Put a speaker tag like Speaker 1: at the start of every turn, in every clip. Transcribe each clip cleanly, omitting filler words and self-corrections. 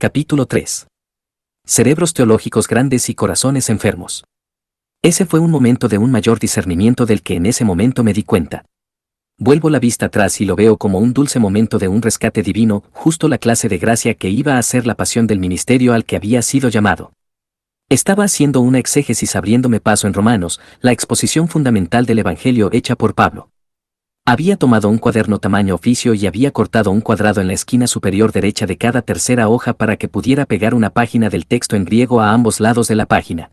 Speaker 1: Capítulo 3. Cerebros teológicos grandes y corazones enfermos. Ese fue un momento de un mayor discernimiento del que en ese momento me di cuenta. Vuelvo la vista atrás y lo veo como un dulce momento de un rescate divino, justo la clase de gracia que iba a ser la pasión del ministerio al que había sido llamado. Estaba haciendo una exégesis abriéndome paso en Romanos, la exposición fundamental del Evangelio hecha por Pablo. Había tomado un cuaderno tamaño oficio y había cortado un cuadrado en la esquina superior derecha de cada tercera hoja para que pudiera pegar una página del texto en griego a ambos lados de la página.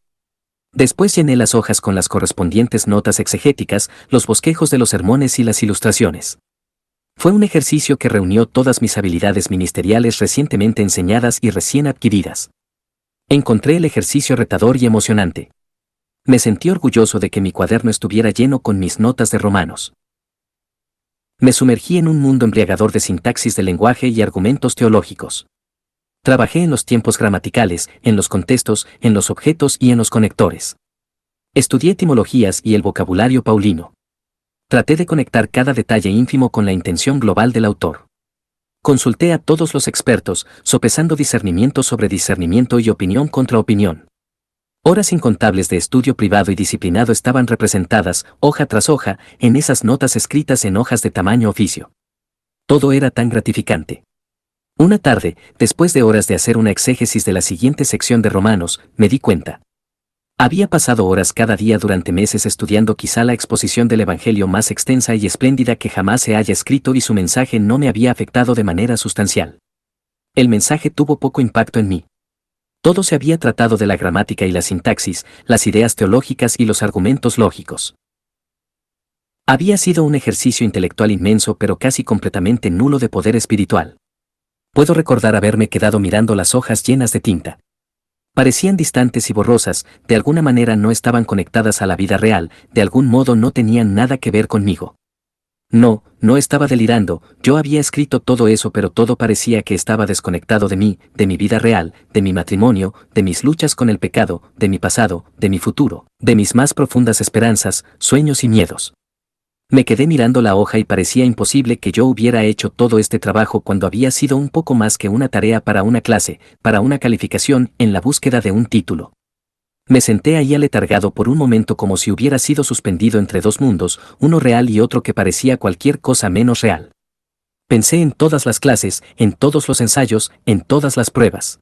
Speaker 1: Después llené las hojas con las correspondientes notas exegéticas, los bosquejos de los sermones y las ilustraciones. Fue un ejercicio que reunió todas mis habilidades ministeriales recientemente enseñadas y recién adquiridas. Encontré el ejercicio retador y emocionante. Me sentí orgulloso de que mi cuaderno estuviera lleno con mis notas de Romanos. Me sumergí en un mundo embriagador de sintaxis de lenguaje y argumentos teológicos. Trabajé en los tiempos gramaticales, en los contextos, en los objetos y en los conectores. Estudié etimologías y el vocabulario paulino. Traté de conectar cada detalle ínfimo con la intención global del autor. Consulté a todos los expertos, sopesando discernimiento sobre discernimiento y opinión contra opinión. Horas incontables de estudio privado y disciplinado estaban representadas, hoja tras hoja, en esas notas escritas en hojas de tamaño oficio. Todo era tan gratificante. Una tarde, después de horas de hacer una exégesis de la siguiente sección de Romanos, me di cuenta. Había pasado horas cada día durante meses estudiando quizá la exposición del Evangelio más extensa y espléndida que jamás se haya escrito y su mensaje no me había afectado de manera sustancial. El mensaje tuvo poco impacto en mí. Todo se había tratado de la gramática y la sintaxis, las ideas teológicas y los argumentos lógicos. Había sido un ejercicio intelectual inmenso pero casi completamente nulo de poder espiritual. Puedo recordar haberme quedado mirando las hojas llenas de tinta. Parecían distantes y borrosas, de alguna manera no estaban conectadas a la vida real, de algún modo no tenían nada que ver conmigo. No estaba delirando, yo había escrito todo eso pero todo parecía que estaba desconectado de mí, de mi vida real, de mi matrimonio, de mis luchas con el pecado, de mi pasado, de mi futuro, de mis más profundas esperanzas, sueños y miedos. Me quedé mirando la hoja y parecía imposible que yo hubiera hecho todo este trabajo cuando había sido un poco más que una tarea para una clase, para una calificación, en la búsqueda de un título. Me senté ahí aletargado por un momento como si hubiera sido suspendido entre dos mundos, uno real y otro que parecía cualquier cosa menos real. Pensé en todas las clases, en todos los ensayos, en todas las pruebas.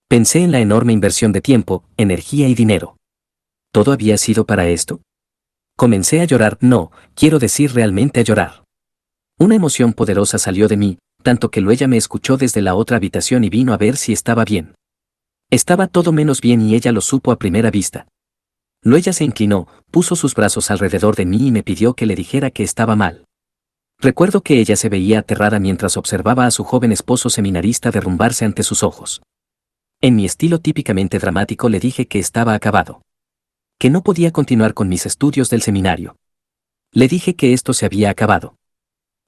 Speaker 1: Pensé en la enorme inversión de tiempo, energía y dinero. ¿Todo había sido para esto? Comencé a llorar, quiero decir realmente a llorar. Una emoción poderosa salió de mí, tanto que Luella me escuchó desde la otra habitación y vino a ver si estaba bien. Estaba todo menos bien y ella lo supo a primera vista. Luella se inclinó, puso sus brazos alrededor de mí y me pidió que le dijera que estaba mal. Recuerdo que ella se veía aterrada mientras observaba a su joven esposo seminarista derrumbarse ante sus ojos. En mi estilo típicamente dramático le dije que estaba acabado. Que no podía continuar con mis estudios del seminario. Le dije que esto se había acabado.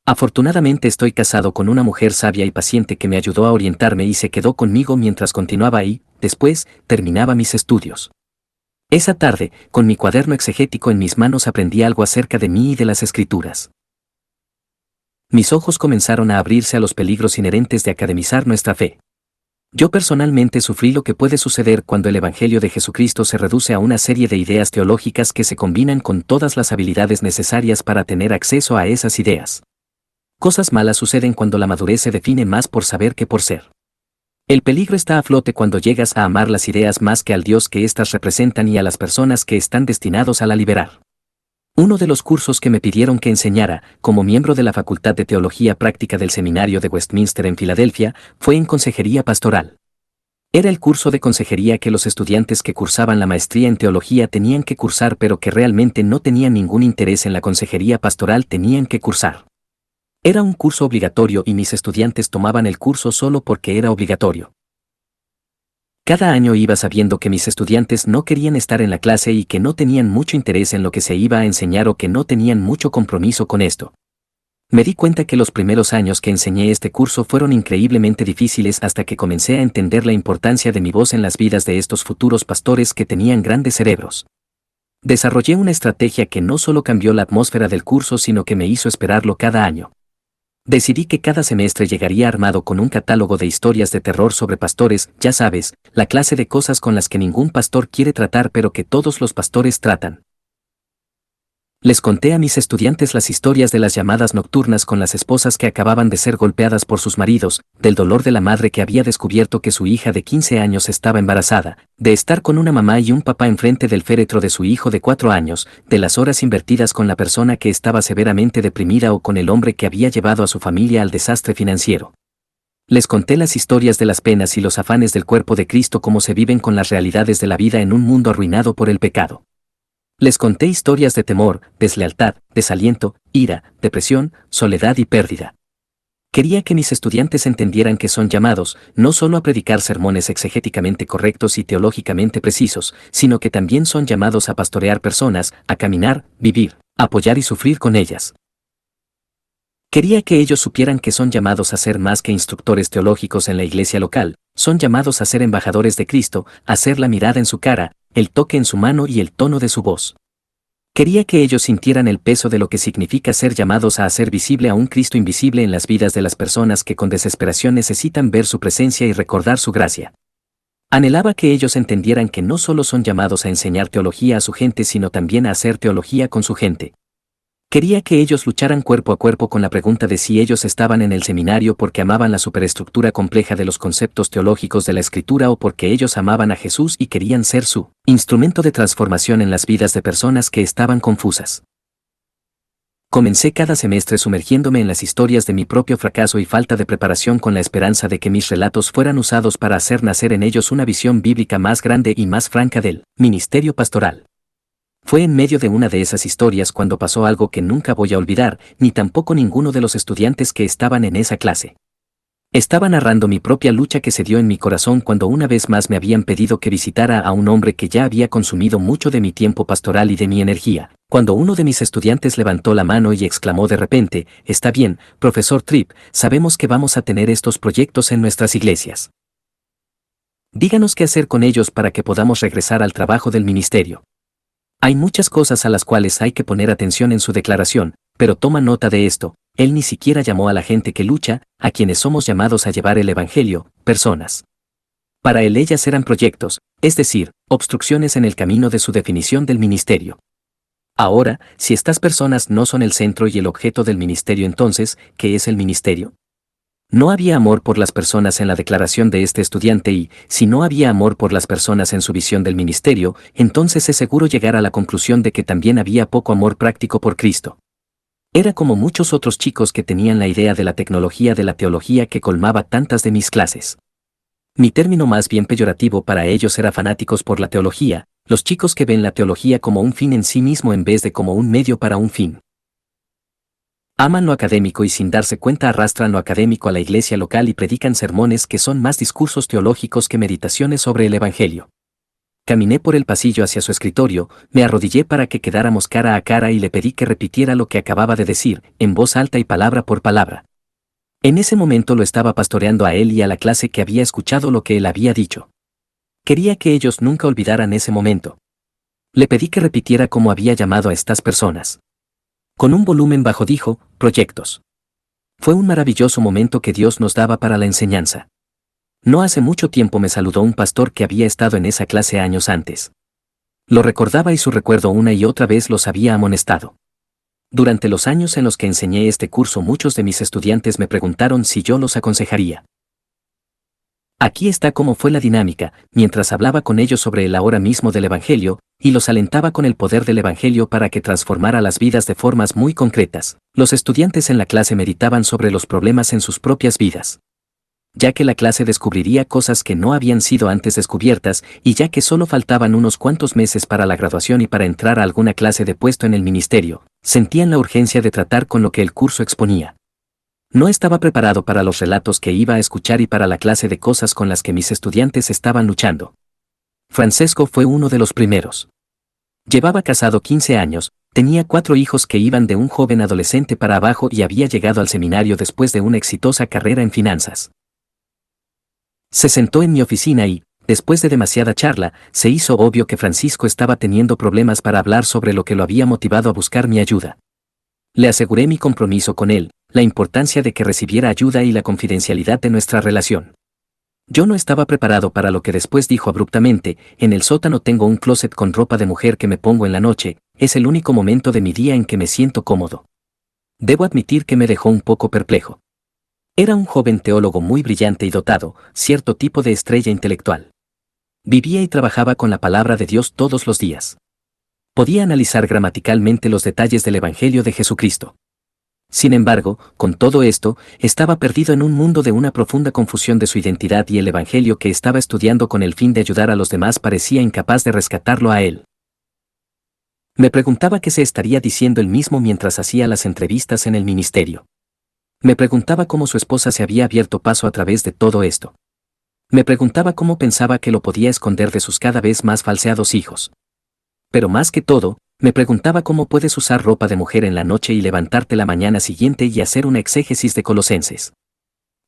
Speaker 1: Afortunadamente estoy casado con una mujer sabia y paciente que me ayudó a orientarme y se quedó conmigo mientras continuaba y, después, terminaba mis estudios. Esa tarde, con mi cuaderno exegético en mis manos aprendí algo acerca de mí y de las Escrituras. Mis ojos comenzaron a abrirse a los peligros inherentes de academizar nuestra fe. Yo personalmente sufrí lo que puede suceder cuando el Evangelio de Jesucristo se reduce a una serie de ideas teológicas que se combinan con todas las habilidades necesarias para tener acceso a esas ideas. Cosas malas suceden cuando la madurez se define más por saber que por ser. El peligro está a flote cuando llegas a amar las ideas más que al Dios que éstas representan y a las personas que están destinados a la liberar. Uno de los cursos que me pidieron que enseñara, como miembro de la Facultad de Teología Práctica del Seminario de Westminster en Filadelfia, fue en consejería pastoral. Era el curso de consejería que los estudiantes que cursaban la maestría en teología tenían que cursar pero que realmente no tenían ningún interés en la consejería pastoral tenían que cursar. Era un curso obligatorio y mis estudiantes tomaban el curso solo porque era obligatorio. Cada año iba sabiendo que mis estudiantes no querían estar en la clase y que no tenían mucho interés en lo que se iba a enseñar o que no tenían mucho compromiso con esto. Me di cuenta que los primeros años que enseñé este curso fueron increíblemente difíciles hasta que comencé a entender la importancia de mi voz en las vidas de estos futuros pastores que tenían grandes cerebros. Desarrollé una estrategia que no solo cambió la atmósfera del curso sino que me hizo esperarlo cada año. Decidí que cada semestre llegaría armado con un catálogo de historias de terror sobre pastores, ya sabes, la clase de cosas con las que ningún pastor quiere tratar pero que todos los pastores tratan. Les conté a mis estudiantes las historias de las llamadas nocturnas con las esposas que acababan de ser golpeadas por sus maridos, del dolor de la madre que había descubierto que su hija de 15 años estaba embarazada, de estar con una mamá y un papá enfrente del féretro de su hijo de 4 años, de las horas invertidas con la persona que estaba severamente deprimida o con el hombre que había llevado a su familia al desastre financiero. Les conté las historias de las penas y los afanes del cuerpo de Cristo, cómo se viven con las realidades de la vida en un mundo arruinado por el pecado. Les conté historias de temor, deslealtad, desaliento, ira, depresión, soledad y pérdida. Quería que mis estudiantes entendieran que son llamados, no solo a predicar sermones exegéticamente correctos y teológicamente precisos, sino que también son llamados a pastorear personas, a caminar, vivir, apoyar y sufrir con ellas. Quería que ellos supieran que son llamados a ser más que instructores teológicos en la iglesia local, son llamados a ser embajadores de Cristo, a ser la mirada en su cara, el toque en su mano y el tono de su voz. Quería que ellos sintieran el peso de lo que significa ser llamados a hacer visible a un Cristo invisible en las vidas de las personas que con desesperación necesitan ver su presencia y recordar su gracia. Anhelaba que ellos entendieran que no solo son llamados a enseñar teología a su gente, sino también a hacer teología con su gente. Quería que ellos lucharan cuerpo a cuerpo con la pregunta de si ellos estaban en el seminario porque amaban la superestructura compleja de los conceptos teológicos de la Escritura o porque ellos amaban a Jesús y querían ser su instrumento de transformación en las vidas de personas que estaban confusas. Comencé cada semestre sumergiéndome en las historias de mi propio fracaso y falta de preparación con la esperanza de que mis relatos fueran usados para hacer nacer en ellos una visión bíblica más grande y más franca del ministerio pastoral. Fue en medio de una de esas historias cuando pasó algo que nunca voy a olvidar, ni tampoco ninguno de los estudiantes que estaban en esa clase. Estaba narrando mi propia lucha que se dio en mi corazón cuando una vez más me habían pedido que visitara a un hombre que ya había consumido mucho de mi tiempo pastoral y de mi energía, cuando uno de mis estudiantes levantó la mano y exclamó de repente: «Está bien, profesor Tripp, sabemos que vamos a tener estos proyectos en nuestras iglesias. Díganos qué hacer con ellos para que podamos regresar al trabajo del ministerio. Hay muchas cosas a las cuales hay que poner atención en su declaración, pero toma nota de esto, él ni siquiera llamó a la gente que lucha, a quienes somos llamados a llevar el evangelio, personas. Para él ellas eran proyectos, es decir, obstrucciones en el camino de su definición del ministerio. Ahora, si estas personas no son el centro y el objeto del ministerio, entonces, ¿qué es el ministerio?». No había amor por las personas en la declaración de este estudiante y, si no había amor por las personas en su visión del ministerio, entonces es seguro llegar a la conclusión de que también había poco amor práctico por Cristo. Era como muchos otros chicos que tenían la idea de la tecnología de la teología que colmaba tantas de mis clases. Mi término más bien peyorativo para ellos era fanáticos por la teología, los chicos que ven la teología como un fin en sí mismo en vez de como un medio para un fin. Aman lo académico y sin darse cuenta arrastran lo académico a la iglesia local y predican sermones que son más discursos teológicos que meditaciones sobre el Evangelio. Caminé por el pasillo hacia su escritorio, me arrodillé para que quedáramos cara a cara y le pedí que repitiera lo que acababa de decir, en voz alta y palabra por palabra. En ese momento lo estaba pastoreando a él y a la clase que había escuchado lo que él había dicho. Quería que ellos nunca olvidaran ese momento. Le pedí que repitiera cómo había llamado a estas personas. Con un volumen bajo dijo: «proyectos». Fue un maravilloso momento que Dios nos daba para la enseñanza. No hace mucho tiempo me saludó un pastor que había estado en esa clase años antes. Lo recordaba y su recuerdo una y otra vez los había amonestado. Durante los años en los que enseñé este curso, muchos de mis estudiantes me preguntaron si yo los aconsejaría. Aquí está cómo fue la dinámica, mientras hablaba con ellos sobre el ahora mismo del Evangelio, y los alentaba con el poder del Evangelio para que transformara las vidas de formas muy concretas. Los estudiantes en la clase meditaban sobre los problemas en sus propias vidas. Ya que la clase descubriría cosas que no habían sido antes descubiertas, y ya que solo faltaban unos cuantos meses para la graduación y para entrar a alguna clase de puesto en el ministerio, sentían la urgencia de tratar con lo que el curso exponía. No estaba preparado para los relatos que iba a escuchar y para la clase de cosas con las que mis estudiantes estaban luchando. Francesco fue uno de los primeros. Llevaba casado 15 años, tenía 4 hijos que iban de un joven adolescente para abajo y había llegado al seminario después de una exitosa carrera en finanzas. Se sentó en mi oficina y, después de demasiada charla, se hizo obvio que Francisco estaba teniendo problemas para hablar sobre lo que lo había motivado a buscar mi ayuda. Le aseguré mi compromiso con él, la importancia de que recibiera ayuda y la confidencialidad de nuestra relación. Yo no estaba preparado para lo que después dijo abruptamente: en el sótano tengo un closet con ropa de mujer que me pongo en la noche, es el único momento de mi día en que me siento cómodo. Debo admitir que me dejó un poco perplejo. Era un joven teólogo muy brillante y dotado, cierto tipo de estrella intelectual. Vivía y trabajaba con la palabra de Dios todos los días. Podía analizar gramaticalmente los detalles del Evangelio de Jesucristo. Sin embargo, con todo esto, estaba perdido en un mundo de una profunda confusión de su identidad, y el Evangelio que estaba estudiando con el fin de ayudar a los demás parecía incapaz de rescatarlo a él. Me preguntaba qué se estaría diciendo él mismo mientras hacía las entrevistas en el ministerio. Me preguntaba cómo su esposa se había abierto paso a través de todo esto. Me preguntaba cómo pensaba que lo podía esconder de sus cada vez más falseados hijos. Pero más que todo, me preguntaba cómo puedes usar ropa de mujer en la noche y levantarte la mañana siguiente y hacer una exégesis de Colosenses.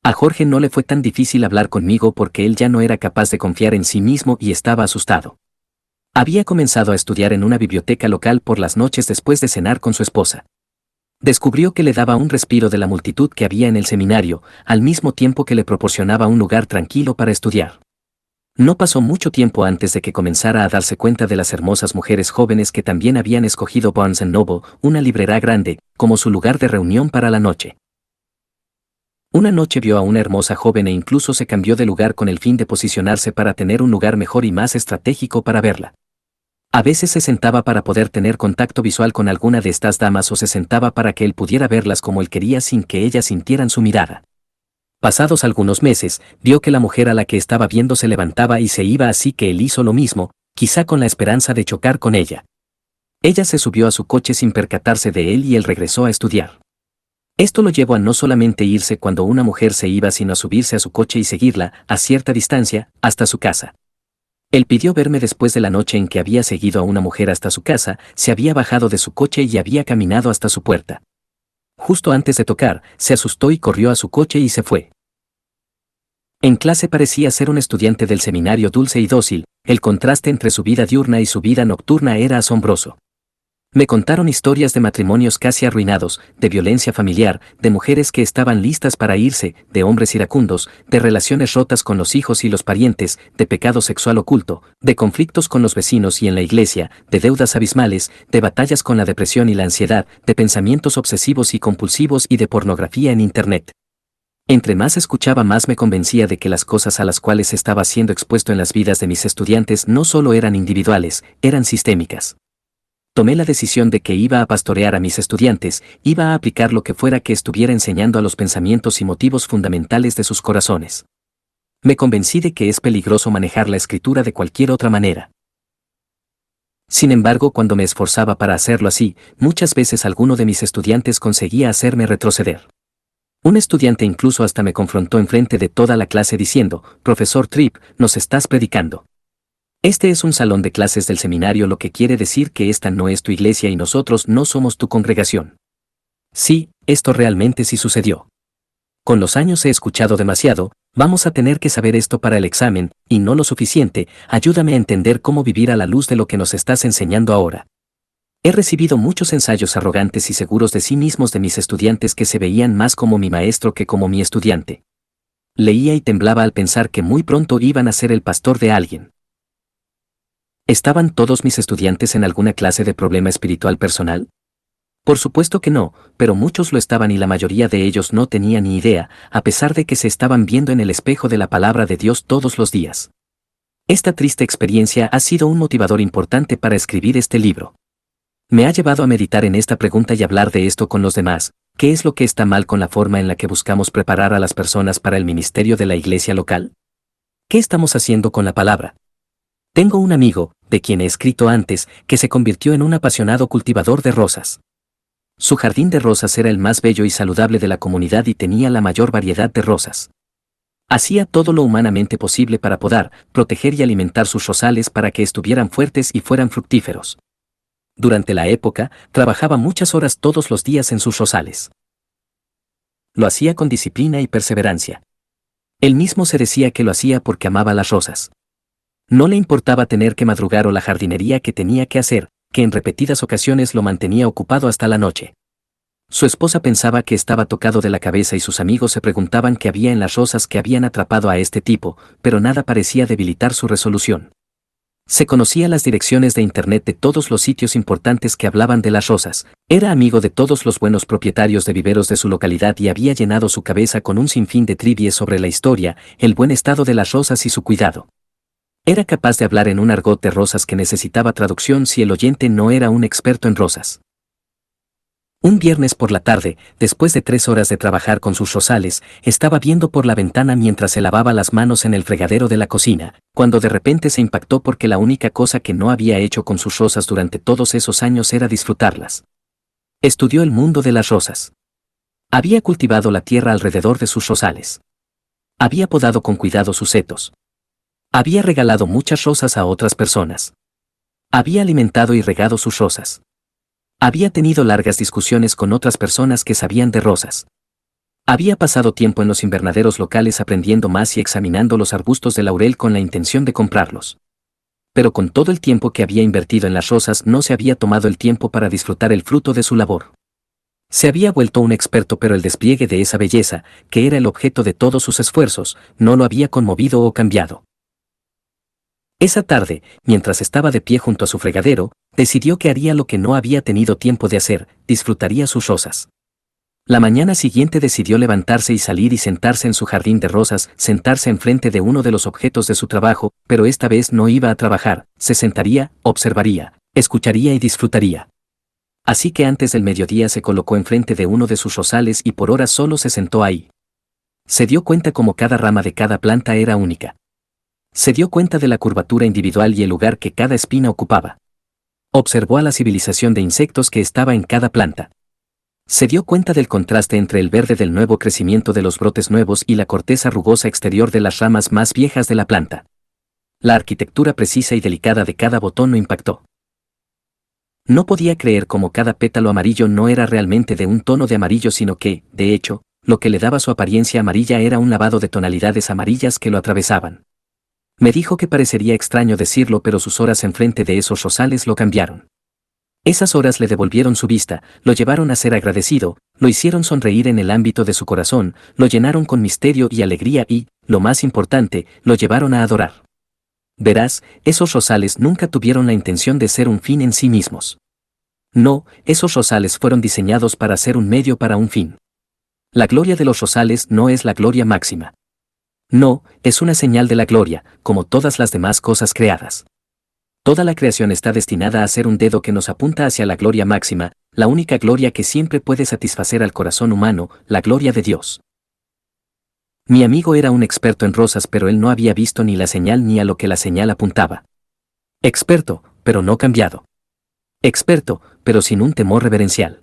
Speaker 1: A Jorge no le fue tan difícil hablar conmigo porque él ya no era capaz de confiar en sí mismo y estaba asustado. Había comenzado a estudiar en una biblioteca local por las noches después de cenar con su esposa. Descubrió que le daba un respiro de la multitud que había en el seminario, al mismo tiempo que le proporcionaba un lugar tranquilo para estudiar. No pasó mucho tiempo antes de que comenzara a darse cuenta de las hermosas mujeres jóvenes que también habían escogido Barnes & Noble, una librera grande, como su lugar de reunión para la noche. Una noche vio a una hermosa joven e incluso se cambió de lugar con el fin de posicionarse para tener un lugar mejor y más estratégico para verla. A veces se sentaba para poder tener contacto visual con alguna de estas damas, o se sentaba para que él pudiera verlas como él quería sin que ellas sintieran su mirada. Pasados algunos meses, vio que la mujer a la que estaba viendo se levantaba y se iba, así que él hizo lo mismo, quizá con la esperanza de chocar con ella. Ella se subió a su coche sin percatarse de él y él regresó a estudiar. Esto lo llevó a no solamente irse cuando una mujer se iba, sino a subirse a su coche y seguirla, a cierta distancia, hasta su casa. Él pidió verme después de la noche en que había seguido a una mujer hasta su casa, se había bajado de su coche y había caminado hasta su puerta. Justo antes de tocar, se asustó y corrió a su coche y se fue. En clase parecía ser un estudiante del seminario dulce y dócil, el contraste entre su vida diurna y su vida nocturna era asombroso. Me contaron historias de matrimonios casi arruinados, de violencia familiar, de mujeres que estaban listas para irse, de hombres iracundos, de relaciones rotas con los hijos y los parientes, de pecado sexual oculto, de conflictos con los vecinos y en la iglesia, de deudas abismales, de batallas con la depresión y la ansiedad, de pensamientos obsesivos y compulsivos y de pornografía en Internet. Entre más escuchaba, más me convencía de que las cosas a las cuales estaba siendo expuesto en las vidas de mis estudiantes no solo eran individuales, eran sistémicas. Tomé la decisión de que iba a pastorear a mis estudiantes, iba a aplicar lo que fuera que estuviera enseñando a los pensamientos y motivos fundamentales de sus corazones. Me convencí de que es peligroso manejar la escritura de cualquier otra manera. Sin embargo, cuando me esforzaba para hacerlo así, muchas veces alguno de mis estudiantes conseguía hacerme retroceder. Un estudiante incluso hasta me confrontó enfrente de toda la clase diciendo: «Profesor Tripp, nos estás predicando. Este es un salón de clases del seminario, lo que quiere decir que esta no es tu iglesia y nosotros no somos tu congregación». Sí, esto realmente sí sucedió. Con los años he escuchado demasiado: «Vamos a tener que saber esto para el examen, y no lo suficiente, ayúdame a entender cómo vivir a la luz de lo que nos estás enseñando ahora». He recibido muchos ensayos arrogantes y seguros de sí mismos de mis estudiantes que se veían más como mi maestro que como mi estudiante. Leía y temblaba al pensar que muy pronto iban a ser el pastor de alguien. ¿Estaban todos mis estudiantes en alguna clase de problema espiritual personal? Por supuesto que no, pero muchos lo estaban y la mayoría de ellos no tenían ni idea, a pesar de que se estaban viendo en el espejo de la palabra de Dios todos los días. Esta triste experiencia ha sido un motivador importante para escribir este libro. Me ha llevado a meditar en esta pregunta y hablar de esto con los demás: ¿qué es lo que está mal con la forma en la que buscamos preparar a las personas para el ministerio de la iglesia local? ¿Qué estamos haciendo con la palabra? Tengo un amigo, de quien he escrito antes, que se convirtió en un apasionado cultivador de rosas. Su jardín de rosas era el más bello y saludable de la comunidad y tenía la mayor variedad de rosas. Hacía todo lo humanamente posible para podar, proteger y alimentar sus rosales para que estuvieran fuertes y fueran fructíferos. Durante la época, trabajaba muchas horas todos los días en sus rosales. Lo hacía con disciplina y perseverancia. Él mismo se decía que lo hacía porque amaba las rosas. No le importaba tener que madrugar o la jardinería que tenía que hacer, que en repetidas ocasiones lo mantenía ocupado hasta la noche. Su esposa pensaba que estaba tocado de la cabeza y sus amigos se preguntaban qué había en las rosas que habían atrapado a este tipo, pero nada parecía debilitar su resolución. Se conocía las direcciones de internet de todos los sitios importantes que hablaban de las rosas, era amigo de todos los buenos propietarios de viveros de su localidad y había llenado su cabeza con un sinfín de trivias sobre la historia, el buen estado de las rosas y su cuidado. Era capaz de hablar en un argot de rosas que necesitaba traducción si el oyente no era un experto en rosas. Un viernes por la tarde, después de 3 horas de trabajar con sus rosales, estaba viendo por la ventana mientras se lavaba las manos en el fregadero de la cocina, cuando de repente se impactó porque la única cosa que no había hecho con sus rosas durante todos esos años era disfrutarlas. Estudió el mundo de las rosas. Había cultivado la tierra alrededor de sus rosales. Había podado con cuidado sus setos. Había regalado muchas rosas a otras personas. Había alimentado y regado sus rosas. Había tenido largas discusiones con otras personas que sabían de rosas. Había pasado tiempo en los invernaderos locales aprendiendo más y examinando los arbustos de laurel con la intención de comprarlos. Pero con todo el tiempo que había invertido en las rosas no se había tomado el tiempo para disfrutar el fruto de su labor. Se había vuelto un experto, pero el despliegue de esa belleza, que era el objeto de todos sus esfuerzos, no lo había conmovido o cambiado. Esa tarde, mientras estaba de pie junto a su fregadero, decidió que haría lo que no había tenido tiempo de hacer, disfrutaría sus rosas. La mañana siguiente decidió levantarse y salir y sentarse en su jardín de rosas, sentarse enfrente de uno de los objetos de su trabajo, pero esta vez no iba a trabajar, se sentaría, observaría, escucharía y disfrutaría. Así que antes del mediodía se colocó enfrente de uno de sus rosales y por horas solo se sentó ahí. Se dio cuenta como cada rama de cada planta era única. Se dio cuenta de la curvatura individual y el lugar que cada espina ocupaba. Observó a la civilización de insectos que estaba en cada planta. Se dio cuenta del contraste entre el verde del nuevo crecimiento de los brotes nuevos y la corteza rugosa exterior de las ramas más viejas de la planta. La arquitectura precisa y delicada de cada botón lo impactó. No podía creer cómo cada pétalo amarillo no era realmente de un tono de amarillo, sino que, de hecho, lo que le daba su apariencia amarilla era un lavado de tonalidades amarillas que lo atravesaban. Me dijo que parecería extraño decirlo, pero sus horas enfrente de esos rosales lo cambiaron. Esas horas le devolvieron su vista, lo llevaron a ser agradecido, lo hicieron sonreír en el ámbito de su corazón, lo llenaron con misterio y alegría y, lo más importante, lo llevaron a adorar. Verás, esos rosales nunca tuvieron la intención de ser un fin en sí mismos. No, esos rosales fueron diseñados para ser un medio para un fin. La gloria de los rosales no es la gloria máxima. No, es una señal de la gloria, como todas las demás cosas creadas. Toda la creación está destinada a ser un dedo que nos apunta hacia la gloria máxima, la única gloria que siempre puede satisfacer al corazón humano, la gloria de Dios. Mi amigo era un experto en rosas, pero él no había visto ni la señal ni a lo que la señal apuntaba. Experto, pero no cambiado. Experto, pero sin un temor reverencial.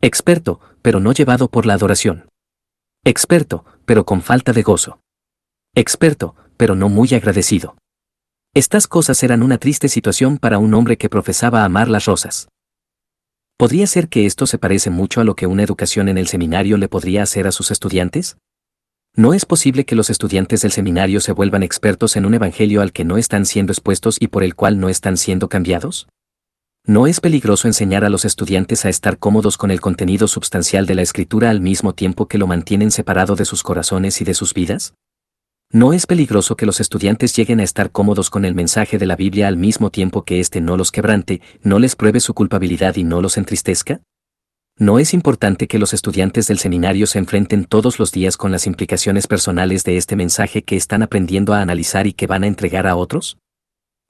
Speaker 1: Experto, pero no llevado por la adoración. Experto, pero con falta de gozo. Experto, pero no muy agradecido. Estas cosas eran una triste situación para un hombre que profesaba amar las rosas. ¿Podría ser que esto se parece mucho a lo que una educación en el seminario le podría hacer a sus estudiantes? ¿No es posible que los estudiantes del seminario se vuelvan expertos en un evangelio al que no están siendo expuestos y por el cual no están siendo cambiados? ¿No es peligroso enseñar a los estudiantes a estar cómodos con el contenido substancial de la Escritura al mismo tiempo que lo mantienen separado de sus corazones y de sus vidas? ¿No es peligroso que los estudiantes lleguen a estar cómodos con el mensaje de la Biblia al mismo tiempo que éste no los quebrante, no les pruebe su culpabilidad y no los entristezca? ¿No es importante que los estudiantes del seminario se enfrenten todos los días con las implicaciones personales de este mensaje que están aprendiendo a analizar y que van a entregar a otros?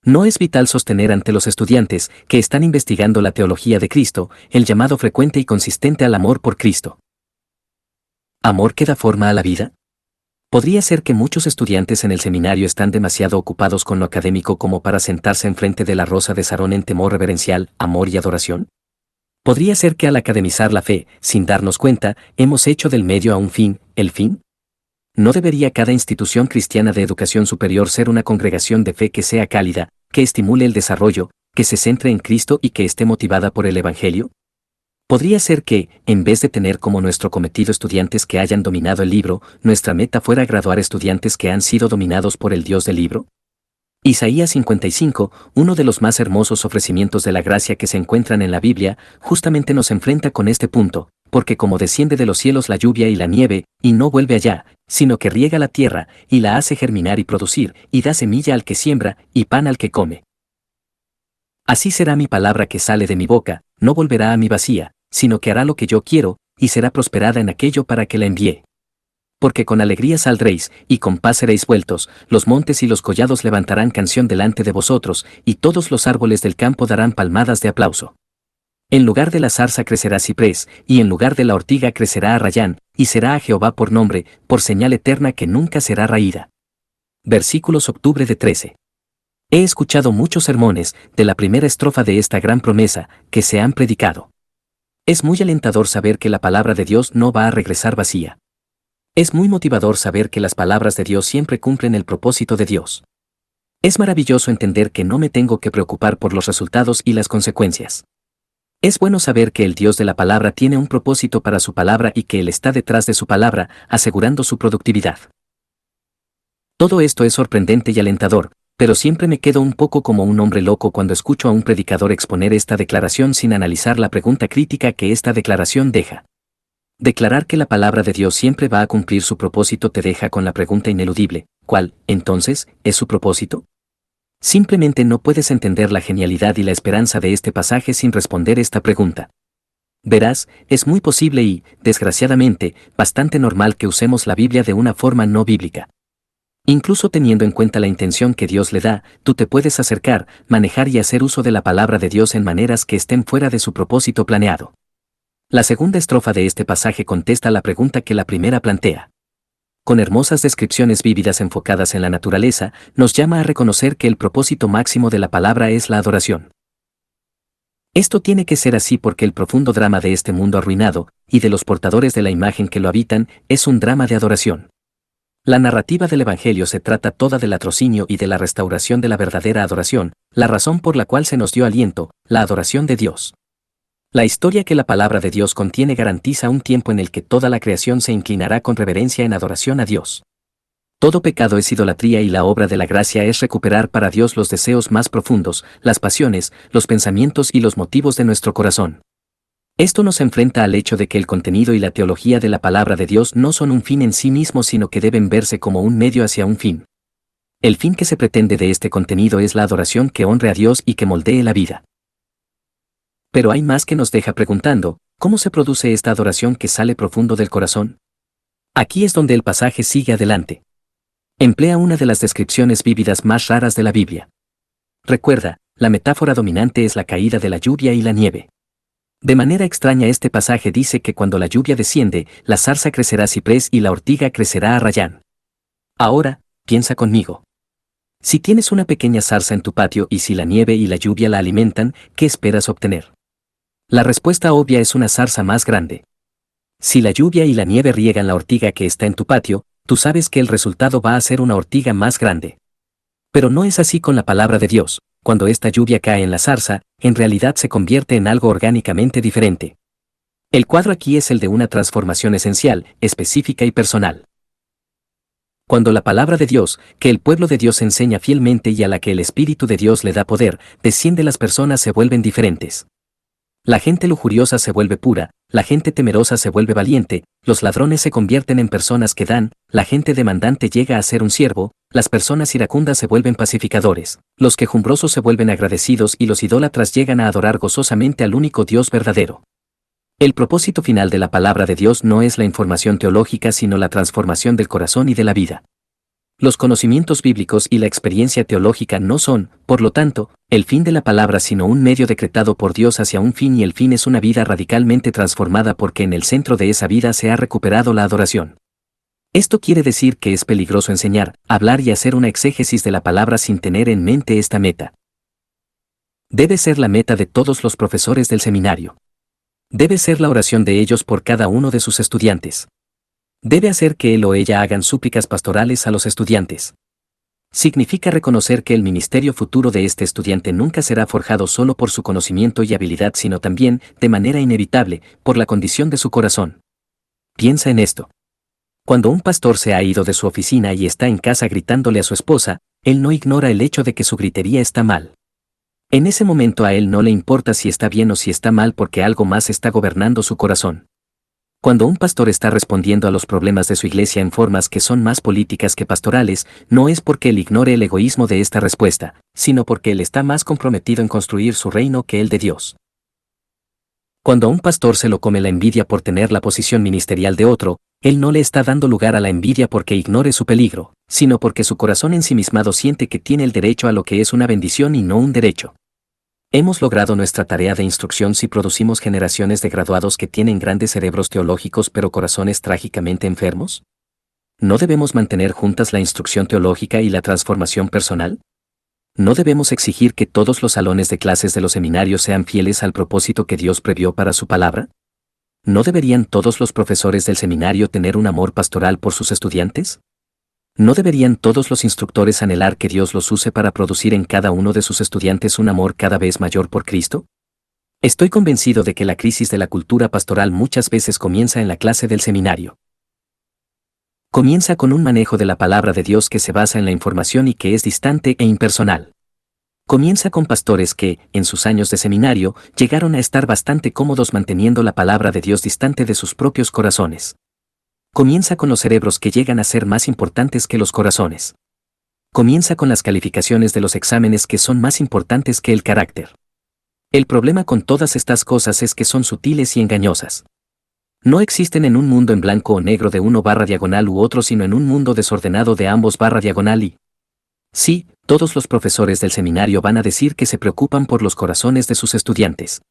Speaker 1: ¿No es vital sostener ante los estudiantes, que están investigando la teología de Cristo, el llamado frecuente y consistente al amor por Cristo? ¿Amor que da forma a la vida? ¿Podría ser que muchos estudiantes en el seminario están demasiado ocupados con lo académico como para sentarse enfrente de la rosa de Sarón en temor reverencial, amor y adoración? ¿Podría ser que al academizar la fe, sin darnos cuenta, hemos hecho del medio a un fin, el fin? ¿No debería cada institución cristiana de educación superior ser una congregación de fe que sea cálida, que estimule el desarrollo, que se centre en Cristo y que esté motivada por el Evangelio? ¿Podría ser que, en vez de tener como nuestro cometido estudiantes que hayan dominado el libro, nuestra meta fuera graduar estudiantes que han sido dominados por el Dios del libro? Isaías 55, uno de los más hermosos ofrecimientos de la gracia que se encuentran en la Biblia, justamente nos enfrenta con este punto, porque como desciende de los cielos la lluvia y la nieve, y no vuelve allá, sino que riega la tierra, y la hace germinar y producir, y da semilla al que siembra, y pan al que come. Así será mi palabra que sale de mi boca, no volverá a mí vacía, sino que hará lo que yo quiero, y será prosperada en aquello para que la envié. Porque con alegría saldréis, y con paz seréis vueltos, los montes y los collados levantarán canción delante de vosotros, y todos los árboles del campo darán palmadas de aplauso. En lugar de la zarza crecerá ciprés, y en lugar de la ortiga crecerá arrayán, y será a Jehová por nombre, por señal eterna que nunca será raída. Versículos octubre de 13. He escuchado muchos sermones, de la primera estrofa de esta gran promesa, que se han predicado. Es muy alentador saber que la palabra de Dios no va a regresar vacía. Es muy motivador saber que las palabras de Dios siempre cumplen el propósito de Dios. Es maravilloso entender que no me tengo que preocupar por los resultados y las consecuencias. Es bueno saber que el Dios de la palabra tiene un propósito para su palabra y que Él está detrás de su palabra, asegurando su productividad. Todo esto es sorprendente y alentador, pero siempre me quedo un poco como un hombre loco cuando escucho a un predicador exponer esta declaración sin analizar la pregunta crítica que esta declaración deja. Declarar que la palabra de Dios siempre va a cumplir su propósito te deja con la pregunta ineludible, ¿cuál, entonces, es su propósito? Simplemente no puedes entender la genialidad y la esperanza de este pasaje sin responder esta pregunta. Verás, es muy posible y, desgraciadamente, bastante normal que usemos la Biblia de una forma no bíblica. Incluso teniendo en cuenta la intención que Dios le da, tú te puedes acercar, manejar y hacer uso de la palabra de Dios en maneras que estén fuera de su propósito planeado. La segunda estrofa de este pasaje contesta la pregunta que la primera plantea. Con hermosas descripciones vívidas enfocadas en la naturaleza, nos llama a reconocer que el propósito máximo de la palabra es la adoración. Esto tiene que ser así porque el profundo drama de este mundo arruinado, y de los portadores de la imagen que lo habitan, es un drama de adoración. La narrativa del Evangelio se trata toda del latrocinio y de la restauración de la verdadera adoración, la razón por la cual se nos dio aliento, la adoración de Dios. La historia que la palabra de Dios contiene garantiza un tiempo en el que toda la creación se inclinará con reverencia en adoración a Dios. Todo pecado es idolatría y la obra de la gracia es recuperar para Dios los deseos más profundos, las pasiones, los pensamientos y los motivos de nuestro corazón. Esto nos enfrenta al hecho de que el contenido y la teología de la palabra de Dios no son un fin en sí mismo, sino que deben verse como un medio hacia un fin. El fin que se pretende de este contenido es la adoración que honre a Dios y que moldee la vida. Pero hay más que nos deja preguntando, ¿cómo se produce esta adoración que sale profundo del corazón? Aquí es donde el pasaje sigue adelante. Emplea una de las descripciones vívidas más raras de la Biblia. Recuerda, la metáfora dominante es la caída de la lluvia y la nieve. De manera extraña este pasaje dice que cuando la lluvia desciende, la zarza crecerá ciprés y la ortiga crecerá arrayán. Ahora, piensa conmigo. Si tienes una pequeña zarza en tu patio y si la nieve y la lluvia la alimentan, ¿qué esperas obtener? La respuesta obvia es una zarza más grande. Si la lluvia y la nieve riegan la ortiga que está en tu patio, tú sabes que el resultado va a ser una ortiga más grande. Pero no es así con la palabra de Dios. Cuando esta lluvia cae en la zarza, en realidad se convierte en algo orgánicamente diferente. El cuadro aquí es el de una transformación esencial, específica y personal. Cuando la palabra de Dios, que el pueblo de Dios enseña fielmente y a la que el Espíritu de Dios le da poder, desciende, las personas se vuelven diferentes. La gente lujuriosa se vuelve pura, la gente temerosa se vuelve valiente, los ladrones se convierten en personas que dan, la gente demandante llega a ser un siervo, las personas iracundas se vuelven pacificadores, los quejumbrosos se vuelven agradecidos y los idólatras llegan a adorar gozosamente al único Dios verdadero. El propósito final de la palabra de Dios no es la información teológica sino la transformación del corazón y de la vida. Los conocimientos bíblicos y la experiencia teológica no son, por lo tanto, el fin de la palabra sino un medio decretado por Dios hacia un fin y el fin es una vida radicalmente transformada porque en el centro de esa vida se ha recuperado la adoración. Esto quiere decir que es peligroso enseñar, hablar y hacer una exégesis de la palabra sin tener en mente esta meta. Debe ser la meta de todos los profesores del seminario. Debe ser la oración de ellos por cada uno de sus estudiantes. Debe hacer que él o ella hagan súplicas pastorales a los estudiantes. Significa reconocer que el ministerio futuro de este estudiante nunca será forjado solo por su conocimiento y habilidad, sino también, de manera inevitable, por la condición de su corazón. Piensa en esto. Cuando un pastor se ha ido de su oficina y está en casa gritándole a su esposa, él no ignora el hecho de que su gritería está mal. En ese momento a él no le importa si está bien o si está mal porque algo más está gobernando su corazón. Cuando un pastor está respondiendo a los problemas de su iglesia en formas que son más políticas que pastorales, no es porque él ignore el egoísmo de esta respuesta, sino porque él está más comprometido en construir su reino que el de Dios. Cuando a un pastor se lo come la envidia por tener la posición ministerial de otro, él no le está dando lugar a la envidia porque ignore su peligro, sino porque su corazón ensimismado siente que tiene el derecho a lo que es una bendición y no un derecho. ¿Hemos logrado nuestra tarea de instrucción si producimos generaciones de graduados que tienen grandes cerebros teológicos pero corazones trágicamente enfermos? ¿No debemos mantener juntas la instrucción teológica y la transformación personal? ¿No debemos exigir que todos los salones de clases de los seminarios sean fieles al propósito que Dios previó para su palabra? ¿No deberían todos los profesores del seminario tener un amor pastoral por sus estudiantes? ¿No deberían todos los instructores anhelar que Dios los use para producir en cada uno de sus estudiantes un amor cada vez mayor por Cristo? Estoy convencido de que la crisis de la cultura pastoral muchas veces comienza en la clase del seminario. Comienza con un manejo de la palabra de Dios que se basa en la información y que es distante e impersonal. Comienza con pastores que, en sus años de seminario, llegaron a estar bastante cómodos manteniendo la palabra de Dios distante de sus propios corazones. Comienza con los cerebros que llegan a ser más importantes que los corazones. Comienza con las calificaciones de los exámenes que son más importantes que el carácter. El problema con todas estas cosas es que son sutiles y engañosas. No existen en un mundo en blanco o negro de uno barra diagonal u otro, sino en un mundo desordenado de ambos barra diagonal y... Sí, todos los profesores del seminario van a decir que se preocupan por los corazones de sus estudiantes.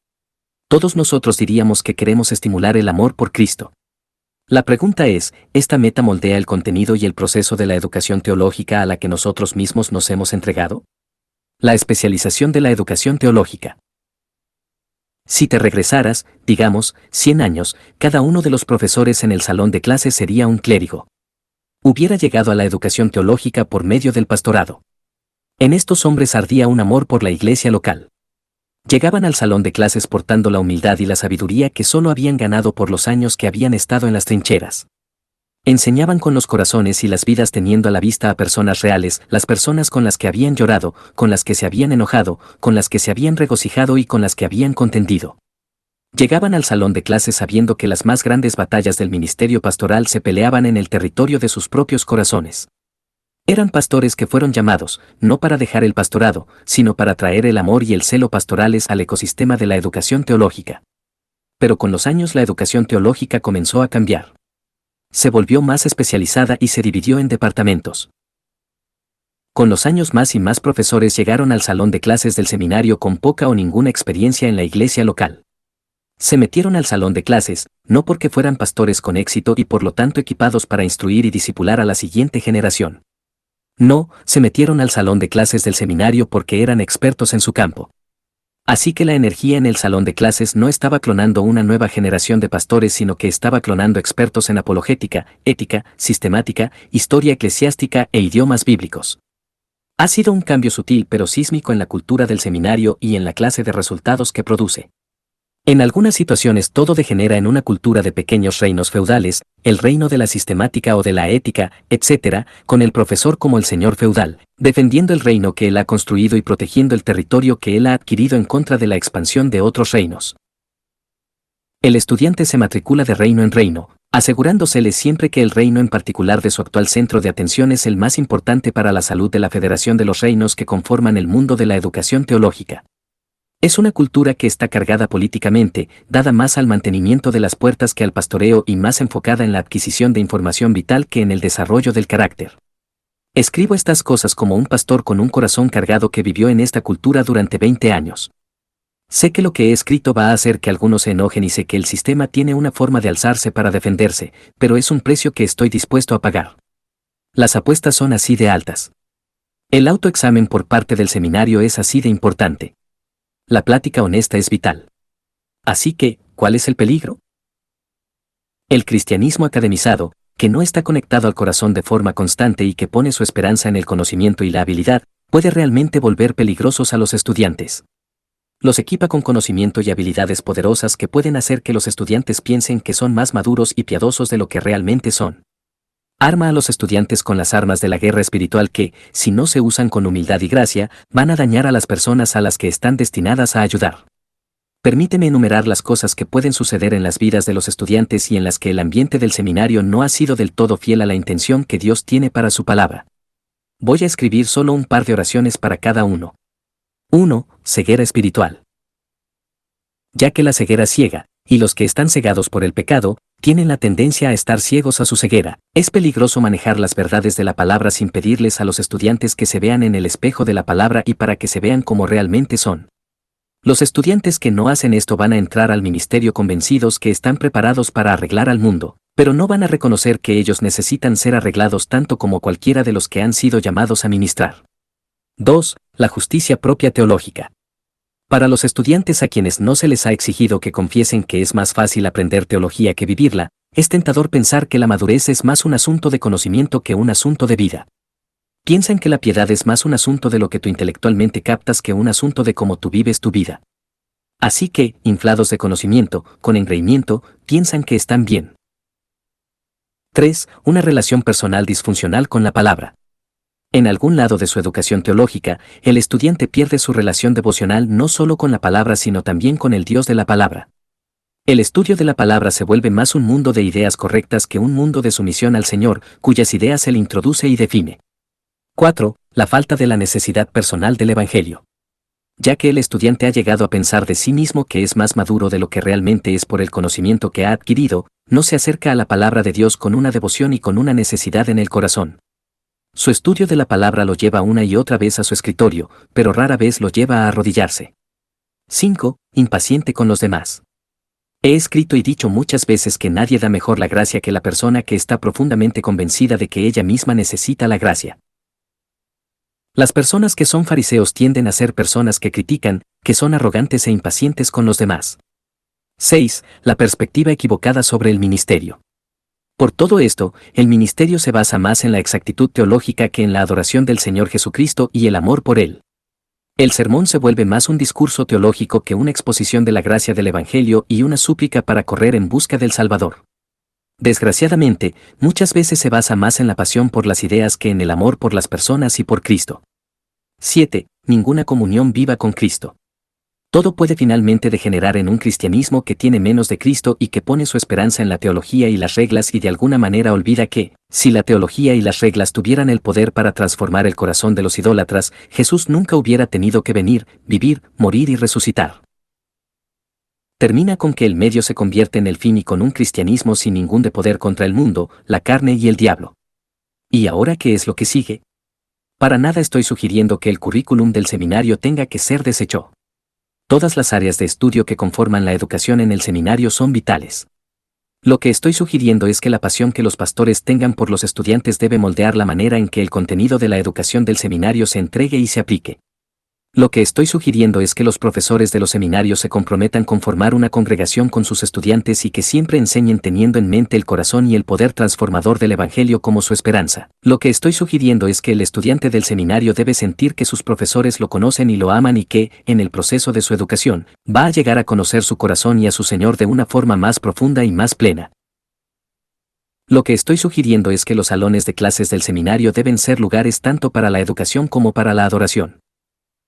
Speaker 1: Todos nosotros diríamos que queremos estimular el amor por Cristo. La pregunta es, ¿esta meta moldea el contenido y el proceso de la educación teológica a la que nosotros mismos nos hemos entregado? La especialización de la educación teológica. Si te regresaras, digamos, 100 años, cada uno de los profesores en el salón de clases sería un clérigo. Hubiera llegado a la educación teológica por medio del pastorado. En estos hombres ardía un amor por la iglesia local. Llegaban al salón de clases portando la humildad y la sabiduría que solo habían ganado por los años que habían estado en las trincheras. Enseñaban con los corazones y las vidas teniendo a la vista a personas reales, las personas con las que habían llorado, con las que se habían enojado, con las que se habían regocijado y con las que habían contendido. Llegaban al salón de clases sabiendo que las más grandes batallas del ministerio pastoral se peleaban en el territorio de sus propios corazones. Eran pastores que fueron llamados, no para dejar el pastorado, sino para traer el amor y el celo pastorales al ecosistema de la educación teológica. Pero con los años la educación teológica comenzó a cambiar. Se volvió más especializada y se dividió en departamentos. Con los años más y más profesores llegaron al salón de clases del seminario con poca o ninguna experiencia en la iglesia local. Se metieron al salón de clases, no porque fueran pastores con éxito y por lo tanto equipados para instruir y discipular a la siguiente generación. No, se metieron al salón de clases del seminario porque eran expertos en su campo. Así que la energía en el salón de clases no estaba clonando una nueva generación de pastores, sino que estaba clonando expertos en apologética, ética, sistemática, historia eclesiástica e idiomas bíblicos. Ha sido un cambio sutil pero sísmico en la cultura del seminario y en la clase de resultados que produce. En algunas situaciones todo degenera en una cultura de pequeños reinos feudales, el reino de la sistemática o de la ética, etc., con el profesor como el señor feudal, defendiendo el reino que él ha construido y protegiendo el territorio que él ha adquirido en contra de la expansión de otros reinos. El estudiante se matricula de reino en reino, asegurándosele siempre que el reino en particular de su actual centro de atención es el más importante para la salud de la federación de los reinos que conforman el mundo de la educación teológica. Es una cultura que está cargada políticamente, dada más al mantenimiento de las puertas que al pastoreo y más enfocada en la adquisición de información vital que en el desarrollo del carácter. Escribo estas cosas como un pastor con un corazón cargado que vivió en esta cultura durante 20 años. Sé que lo que he escrito va a hacer que algunos se enojen y sé que el sistema tiene una forma de alzarse para defenderse, pero es un precio que estoy dispuesto a pagar. Las apuestas son así de altas. El autoexamen por parte del seminario es así de importante. La plática honesta es vital. Así que, ¿cuál es el peligro? El cristianismo academizado, que no está conectado al corazón de forma constante y que pone su esperanza en el conocimiento y la habilidad, puede realmente volver peligrosos a los estudiantes. Los equipa con conocimiento y habilidades poderosas que pueden hacer que los estudiantes piensen que son más maduros y piadosos de lo que realmente son. Arma a los estudiantes con las armas de la guerra espiritual que, si no se usan con humildad y gracia, van a dañar a las personas a las que están destinadas a ayudar. Permíteme enumerar las cosas que pueden suceder en las vidas de los estudiantes y en las que el ambiente del seminario no ha sido del todo fiel a la intención que Dios tiene para su palabra. Voy a escribir solo un par de oraciones para cada uno. 1. Ceguera espiritual. Ya que la ceguera ciega, y los que están cegados por el pecado, tienen la tendencia a estar ciegos a su ceguera, es peligroso manejar las verdades de la palabra sin pedirles a los estudiantes que se vean en el espejo de la palabra y para que se vean como realmente son. Los estudiantes que no hacen esto van a entrar al ministerio convencidos que están preparados para arreglar al mundo, pero no van a reconocer que ellos necesitan ser arreglados tanto como cualquiera de los que han sido llamados a ministrar. 2. La justicia propia teológica. Para los estudiantes a quienes no se les ha exigido que confiesen que es más fácil aprender teología que vivirla, es tentador pensar que la madurez es más un asunto de conocimiento que un asunto de vida. Piensan que la piedad es más un asunto de lo que tú intelectualmente captas que un asunto de cómo tú vives tu vida. Así que, inflados de conocimiento, con engreimiento, piensan que están bien. 3. Una relación personal disfuncional con la palabra. En algún lado de su educación teológica, el estudiante pierde su relación devocional no solo con la palabra sino también con el Dios de la palabra. El estudio de la palabra se vuelve más un mundo de ideas correctas que un mundo de sumisión al Señor, cuyas ideas él introduce y define. 4. La falta de la necesidad personal del Evangelio. Ya que el estudiante ha llegado a pensar de sí mismo que es más maduro de lo que realmente es por el conocimiento que ha adquirido, no se acerca a la palabra de Dios con una devoción y con una necesidad en el corazón. Su estudio de la palabra lo lleva una y otra vez a su escritorio, pero rara vez lo lleva a arrodillarse. 5. Impaciente con los demás. He escrito y dicho muchas veces que nadie da mejor la gracia que la persona que está profundamente convencida de que ella misma necesita la gracia. Las personas que son fariseos tienden a ser personas que critican, que son arrogantes e impacientes con los demás. 6. La perspectiva equivocada sobre el ministerio. Por todo esto, el ministerio se basa más en la exactitud teológica que en la adoración del Señor Jesucristo y el amor por Él. El sermón se vuelve más un discurso teológico que una exposición de la gracia del Evangelio y una súplica para correr en busca del Salvador. Desgraciadamente, muchas veces se basa más en la pasión por las ideas que en el amor por las personas y por Cristo. 7. Ninguna comunión viva con Cristo. Todo puede finalmente degenerar en un cristianismo que tiene menos de Cristo y que pone su esperanza en la teología y las reglas y de alguna manera olvida que, si la teología y las reglas tuvieran el poder para transformar el corazón de los idólatras, Jesús nunca hubiera tenido que venir, vivir, morir y resucitar. Termina con que el medio se convierte en el fin y con un cristianismo sin ningún de poder contra el mundo, la carne y el diablo. ¿Y ahora qué es lo que sigue? Para nada estoy sugiriendo que el currículum del seminario tenga que ser deshecho. Todas las áreas de estudio que conforman la educación en el seminario son vitales. Lo que estoy sugiriendo es que la pasión que los pastores tengan por los estudiantes debe moldear la manera en que el contenido de la educación del seminario se entregue y se aplique. Lo que estoy sugiriendo es que los profesores de los seminarios se comprometan con formar una congregación con sus estudiantes y que siempre enseñen teniendo en mente el corazón y el poder transformador del Evangelio como su esperanza. Lo que estoy sugiriendo es que el estudiante del seminario debe sentir que sus profesores lo conocen y lo aman y que, en el proceso de su educación, va a llegar a conocer su corazón y a su Señor de una forma más profunda y más plena. Lo que estoy sugiriendo es que los salones de clases del seminario deben ser lugares tanto para la educación como para la adoración.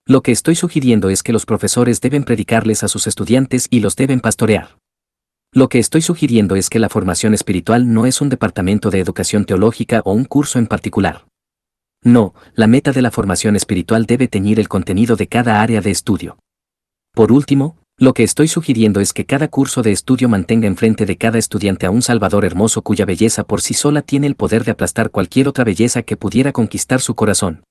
Speaker 1: Lo que estoy sugiriendo es que los profesores deben predicarles a sus estudiantes y los deben pastorear. Lo que estoy sugiriendo es que la formación espiritual no es un departamento de educación teológica o un curso en particular. No, la meta de la formación espiritual debe teñir el contenido de cada área de estudio. Por último, lo que estoy sugiriendo es que cada curso de estudio mantenga enfrente de cada estudiante a un Salvador hermoso cuya belleza por sí sola tiene el poder de aplastar cualquier otra belleza que pudiera conquistar su corazón.